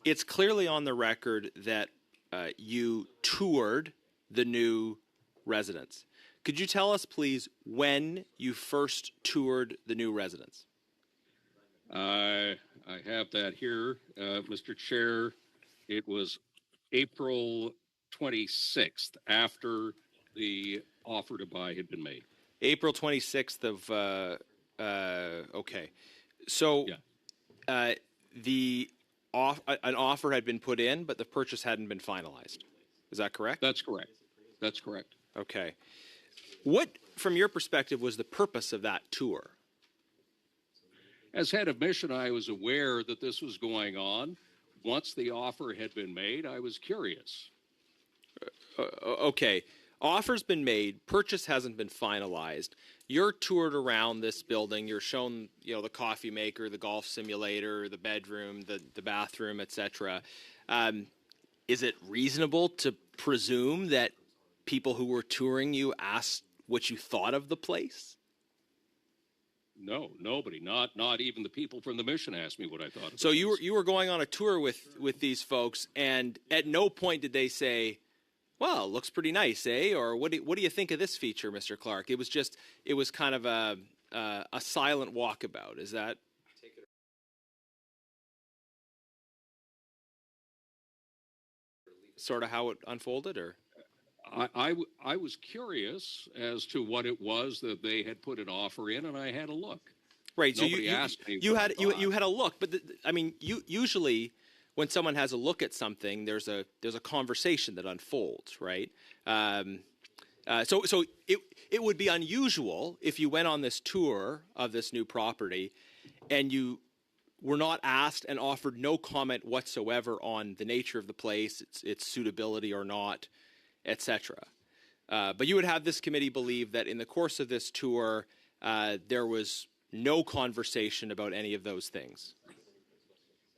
it's clearly on the record that you toured the new residence. Could you tell us, please, when you first toured the new residence? I have that here, Mr. Chair. It was April 26th, after the offer to buy had been made. April 26th of, okay. So Yeah. an offer had been put in, but the purchase hadn't been finalized. Is that correct? That's correct. That's correct. Okay. What, from your perspective, was the purpose of that tour? As head of mission, I was aware that this was going on. Once the offer had been made, I was curious. Okay. Offer's been made, purchase hasn't been finalized. You're toured around this building, you're shown, the coffee maker, the golf simulator, the bedroom, the bathroom, etc. Is it reasonable to presume that people who were touring you asked what you thought of the place? No, nobody, not even the people from the mission asked me what I thought of So the you place. were going on a tour with these folks, and at no point did they say, well, it looks pretty nice, eh? Or what do you think of this feature, Mr. Clark? It was kind of a silent walkabout. Is that sort of how it unfolded, or? I was curious as to what it was that they had put an offer in, and I had a look. Right. Nobody So asked me. you had a look, but usually when someone has a look at something, there's a conversation that unfolds, right? So it would be unusual if you went on this tour of this new property and you were not asked and offered no comment whatsoever on the nature of the place, its suitability or not, etc. But you would have this committee believe that in the course of this tour, there was no conversation about any of those things.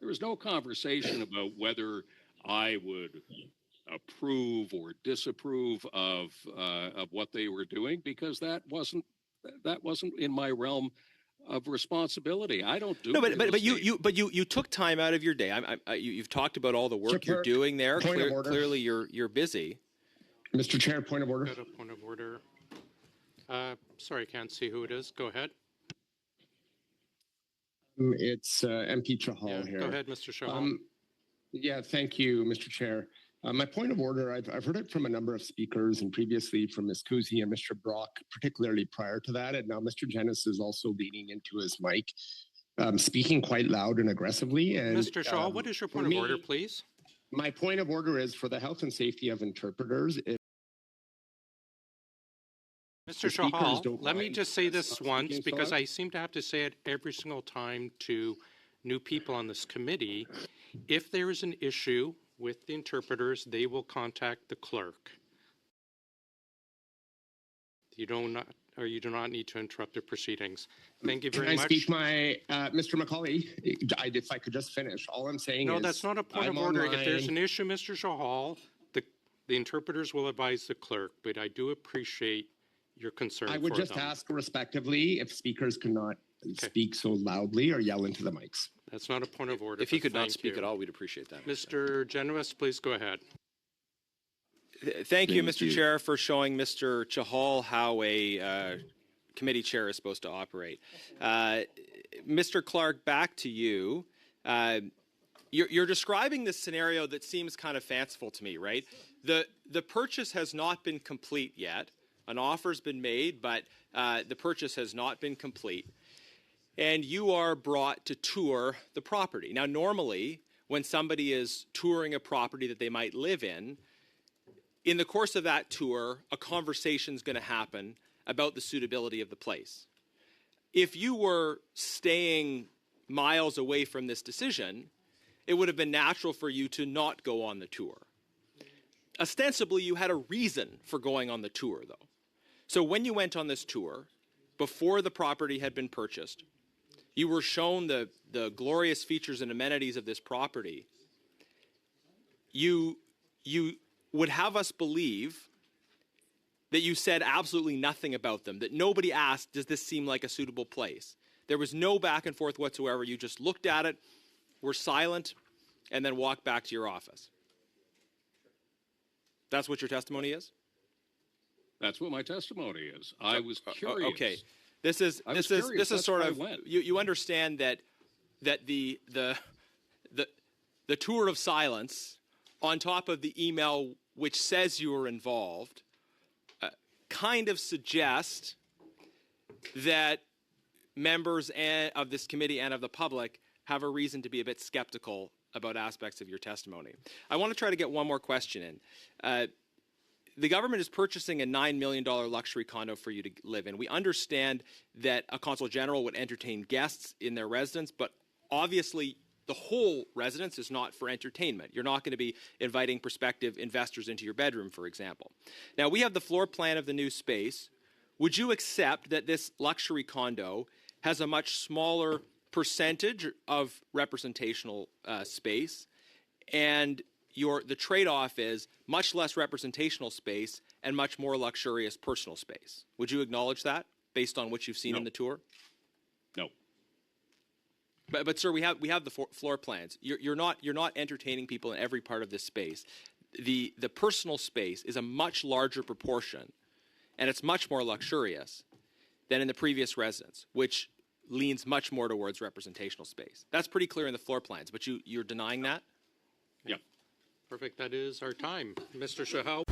There was no conversation about whether I would approve or disapprove of what they were doing, because that wasn't in my realm of responsibility. I don't do. No, but you took time out of your day. You've talked about all the work you're doing there. Clearly, you're busy. Mr. Chair, point of order. Got a point of order. Sorry, I can't see who it is. Go ahead. It's MP Chahal here. Go ahead, Mr. Chahal. Yeah, thank you, Mr. Chair. My point of order, I've heard it from a number of speakers and previously from Ms. Kuzi and Mr. Brock, particularly prior to that. And now Mr. Jennis is also leaning into his mic, speaking quite loud and aggressively. And, Mr. Chahal, what is your point of order, please? My point of order is for the health and safety of interpreters. Mr. Chahal, let me just say this once, because I seem to have to say it every single time to new people on this committee. If there is an issue with the interpreters, they will contact the clerk. You do not need to interrupt the proceedings. Thank you very much. Can I speak Mr. McCauley, if I could just finish. All I'm saying is... No, that's not a point of order. If there's an issue, Mr. Chahal, the interpreters will advise the clerk, but I do appreciate your concern. I would just ask respectively if speakers cannot speak so loudly or yell into the mics. That's not a point of order. If he could not speak at all, we'd appreciate that. Mr. Genovese, please go ahead. Thank you, Mr. Chair, for showing Mr. Chahal how a committee chair is supposed to operate. Mr. Clark, back to you. You're describing this scenario that seems kind of fanciful to me, right? The purchase has not been complete yet. An offer's been made, but the purchase has not been complete. And you are brought to tour the property. Now, normally, when somebody is touring a property that they might live in the course of that tour, a conversation is going to happen about the suitability of the place. If you were staying miles away from this decision, it would have been natural for you to not go on the tour. Ostensibly, you had a reason for going on the tour, though. So when you went on this tour, before the property had been purchased, you were shown the glorious features and amenities of this property. You would have us believe that you said absolutely nothing about them, that nobody asked, does this seem like a suitable place? There was no back and forth whatsoever. You just looked at it, were silent, and then walk back to your office. That's what your testimony is? That's what my testimony is. I was curious. Okay. This is sort of, you understand that the tour of silence on top of the email which says you were involved kind of suggest that members of this committee and of the public have a reason to be a bit skeptical about aspects of your testimony. I want to try to get one more question in. The government is purchasing a $9 million luxury condo for you to live in. We understand that a consul general would entertain guests in their residence, but obviously the whole residence is not for entertainment. You're not going to be inviting prospective investors into your bedroom, for example. Now, we have the floor plan of the new space. Would you accept that this luxury condo has a much smaller percentage of representational space, and the trade-off is much less representational space and much more luxurious personal space? Would you acknowledge that based on what you've seen in the tour? No. But sir, we have the floor plans. You're not entertaining people in every part of this space. The personal space is a much larger proportion, and it's much more luxurious than in the previous residence, which leans much more towards representational space. That's pretty clear in the floor plans, but you're denying that? Yeah. Perfect. That is our time. Mr. Chahal.